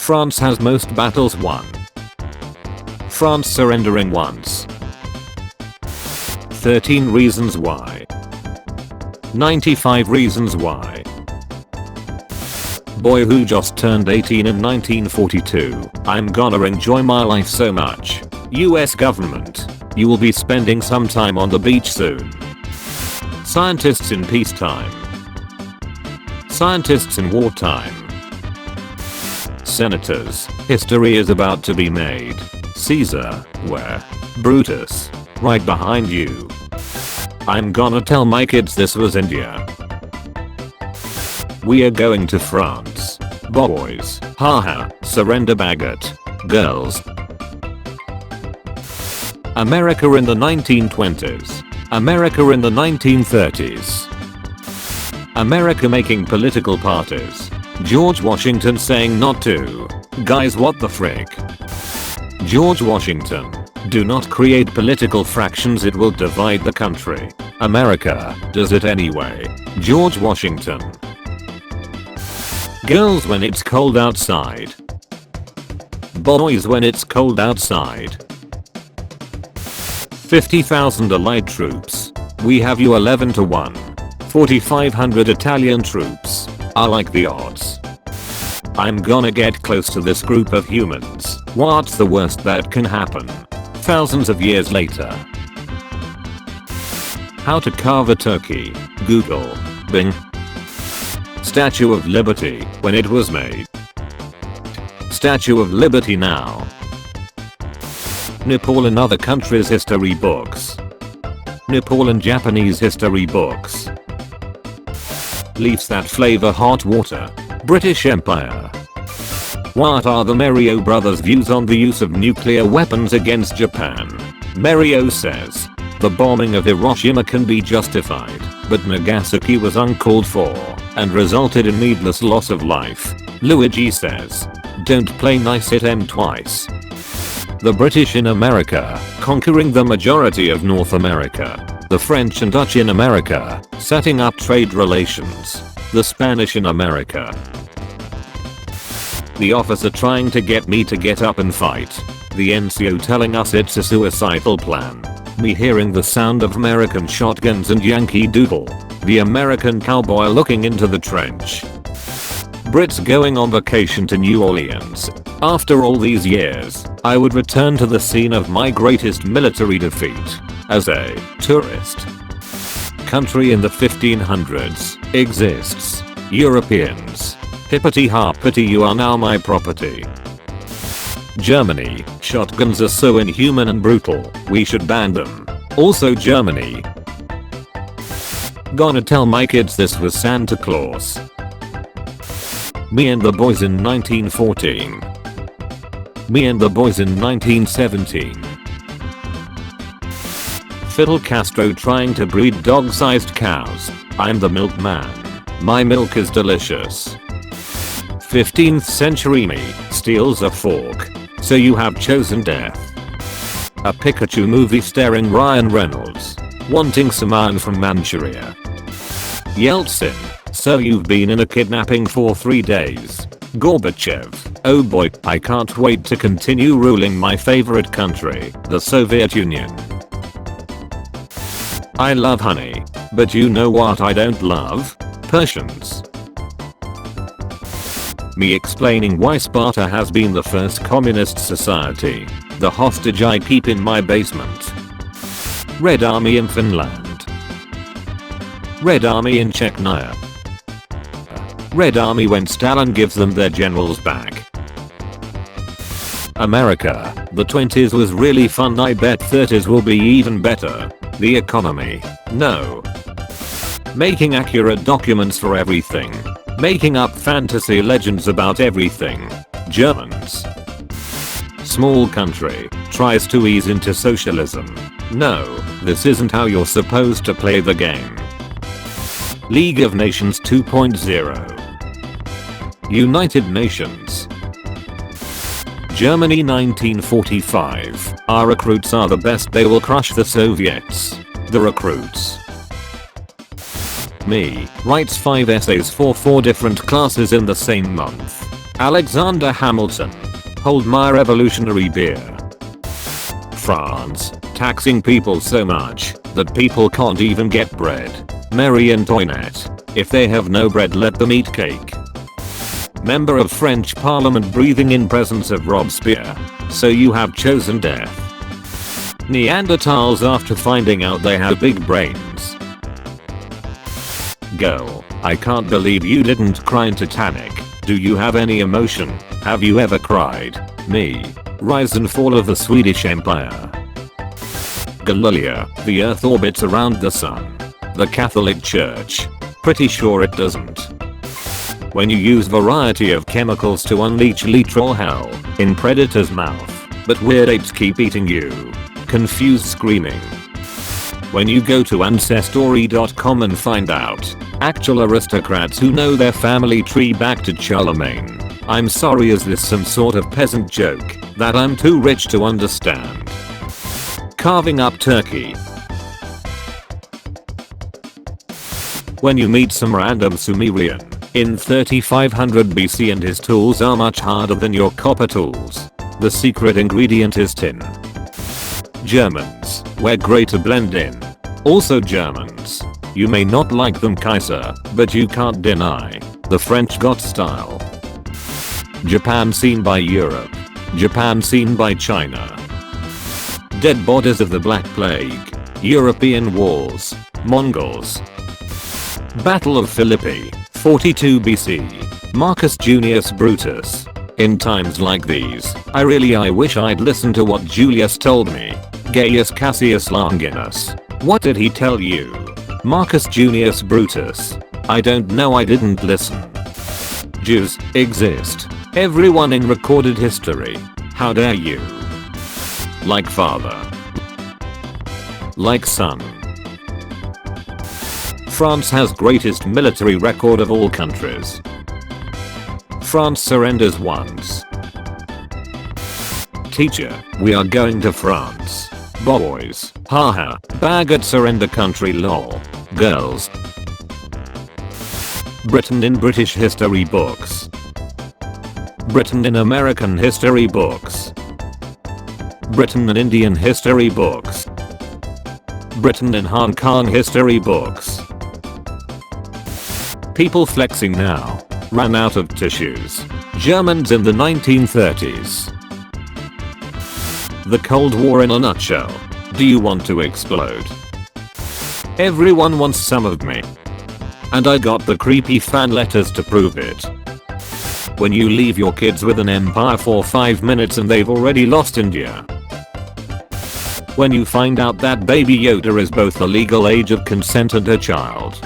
France has most battles won. France surrendering once. 13 reasons why. 95 reasons why. Boy who just turned 18 in 1942. I'm gonna enjoy my life so much. US government. You will be spending some time on the beach soon. Scientists in peacetime. Scientists in wartime. Senators. History is about to be made. Caesar. Where? Brutus. Right behind you. I'm gonna tell my kids this was India. We are going to France. Boys. Haha. Surrender baguette. Girls. America in the 1920s. America in the 1930s. America making political parties. George Washington saying not to. Guys, what the frick? George Washington. Do not create political fractions, it will divide the country. America does it anyway. George Washington. Girls when it's cold outside. Boys when it's cold outside. 50,000 Allied troops. We have you 11 to 1. 4,500 Italian troops. I like the odds. I'm gonna get close to this group of humans. What's the worst that can happen? Thousands of years later. How to carve a turkey. Google. Bing. Statue of Liberty, when it was made. Statue of Liberty now. Nepal and other countries' history books. Nepal and Japanese history books. Leaves that flavor hot water. British Empire. What are the Merio brothers' views on the use of nuclear weapons against Japan? Merio says, the bombing of Hiroshima can be justified, but Nagasaki was uncalled for and resulted in needless loss of life. Luigi says, don't play nice, hit them twice. The British in America, conquering the majority of North America. The French and Dutch in America, setting up trade relations. The Spanish in America. The officer trying to get me to get up and fight. The NCO telling us it's a suicidal plan. Me hearing the sound of American shotguns and Yankee Doodle. The American cowboy looking into the trench. Brits going on vacation to New Orleans. After all these years, I would return to the scene of my greatest military defeat. As a tourist. Country in the 1500s exists. Europeans. Hippity hoppity, you are now my property. Germany. Shotguns are so inhuman and brutal, we should ban them. Also Germany. Gonna tell my kids this was Santa Claus. Me and the boys in 1914. Me and the boys in 1917. Fidel Castro trying to breed dog-sized cows. I'm the milkman. My milk is delicious. 15th century me steals a fork. So you have chosen death. A Pikachu movie starring Ryan Reynolds. Wanting Saman from Manchuria. Yeltsin. So you've been in a kidnapping for 3 days. Gorbachev. Oh boy, I can't wait to continue ruling my favorite country, the Soviet Union. I love honey. But you know what I don't love? Persians. Me explaining why Sparta has been the first communist society. The hostage I keep in my basement. Red Army in Finland. Red Army in Chechnya. Red Army when Stalin gives them their generals back. America. The 20s was really fun, I bet 30s will be even better. The economy. No. Making accurate documents for everything. Making up fantasy legends about everything. Germans. Small country tries to ease into socialism. No, this isn't how you're supposed to play the game. League of Nations 2.0. United Nations. Germany 1945. Our recruits are the best, they will crush the Soviets. The recruits. Me writes 5 essays for 4 different classes in the same month. Alexander Hamilton. Hold my revolutionary beer. France. Taxing people so much that people can't even get bread. Marie Antoinette. If they have no bread, let them eat cake. Member of French Parliament breathing in presence of Robespierre. So you have chosen death. Neanderthals after finding out they have big brains. Girl, I can't believe you didn't cry in Titanic. Do you have any emotion? Have you ever cried? Me. Rise and fall of the Swedish Empire. Galileo, the earth orbits around the sun. The Catholic Church. Pretty sure it doesn't. When you use variety of chemicals to unleash literal hell in predator's mouth, but weird apes keep eating you. Confused screaming. When you go to ancestry.com and find out actual aristocrats who know their family tree back to Charlemagne. I'm sorry, is this some sort of peasant joke that I'm too rich to understand? Carving up turkey. When you meet some random Sumerian in 3500 BC and his tools are much harder than your copper tools, the secret ingredient is tin. Germans, we're great to blend in. Also Germans. You may not like them, Kaiser, but you can't deny the French got style. Japan seen by Europe. Japan seen by China. Dead bodies of the Black Plague. European wars. Mongols. Battle of Philippi, 42 BC. Marcus Junius Brutus. In times like these, I wish I'd listened to what Julius told me. Gaius Cassius Longinus. What did he tell you? Marcus Junius Brutus. I don't know, I didn't listen. Jews exist. Everyone in recorded history. How dare you? Like father. Like son. France has greatest military record of all countries. France surrenders once. Teacher, we are going to France. Boys, haha, baguette surrender country lol. Girls. Britain in British history books. Britain in American history books. Britain in Indian history books. Britain in Hong Kong history books. People flexing now. Ran out of tissues. Germans in the 1930s. The Cold War in a nutshell. Do you want to explode? Everyone wants some of me. And I got the creepy fan letters to prove it. When you leave your kids with an empire for 5 minutes and they've already lost India. When you find out that Baby Yoda is both the legal age of consent and a child.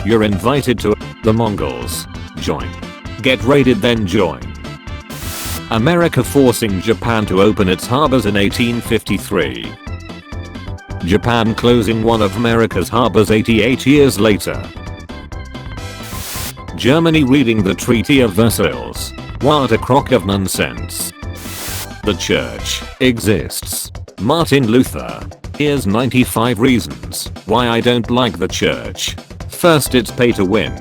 You're invited to the Mongols. Join. Get raided then join. America forcing Japan to open its harbors in 1853. Japan closing one of America's harbors 88 years later. Germany reading the Treaty of Versailles. What a crock of nonsense. The church exists. Martin Luther. Here's 95 reasons why I don't like the church. First, it's pay to win.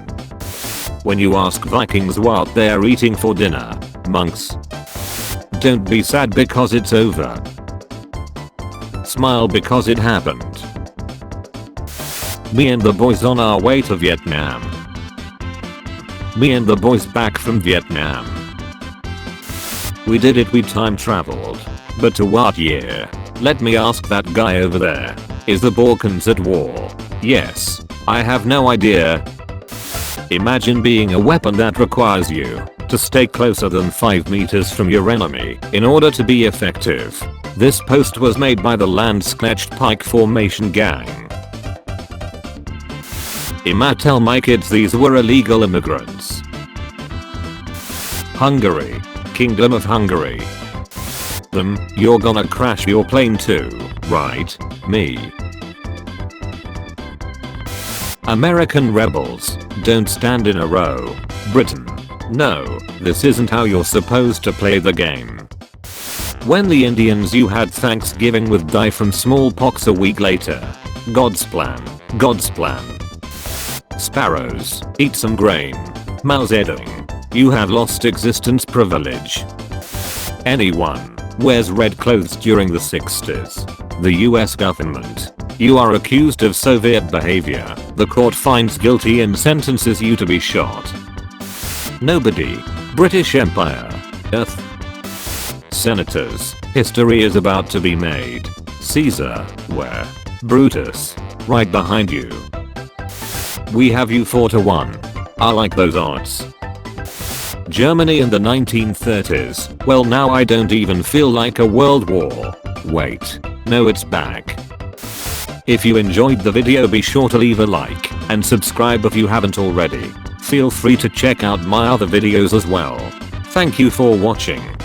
When you ask Vikings what they're eating for dinner, monks. Don't be sad because it's over. Smile because it happened. Me and the boys on our way to Vietnam. Me and the boys back from Vietnam. We did it, we time traveled. But to what year? Let me ask that guy over there. Is the Balkans at war? Yes. I have no idea. Imagine being a weapon that requires you to stay closer than 5 meters from your enemy in order to be effective. This post was made by the Landsknecht Pike Formation Gang. Tell my kids these were illegal immigrants. Hungary. Kingdom of Hungary. You're gonna crash your plane too, right? Me. American rebels. Don't stand in a row. Britain. No, this isn't how you're supposed to play the game. When the Indians you had Thanksgiving with die from smallpox a week later. God's plan. God's plan. Sparrows. Eat some grain. Mao Zedong. You have lost existence privilege. Anyone wears red clothes during the 60s. The US government. You are accused of Soviet behavior. The court finds guilty and sentences you to be shot. Nobody. British Empire. Earth. Senators. History is about to be made. Caesar. Where? Brutus. Right behind you. We have you 4-1. I like those odds. Germany in the 1930s. Well, now I don't even feel like a world war. Wait. No, it's back. If you enjoyed the video, be sure to leave a like and subscribe if you haven't already. Feel free to check out my other videos as well. Thank you for watching.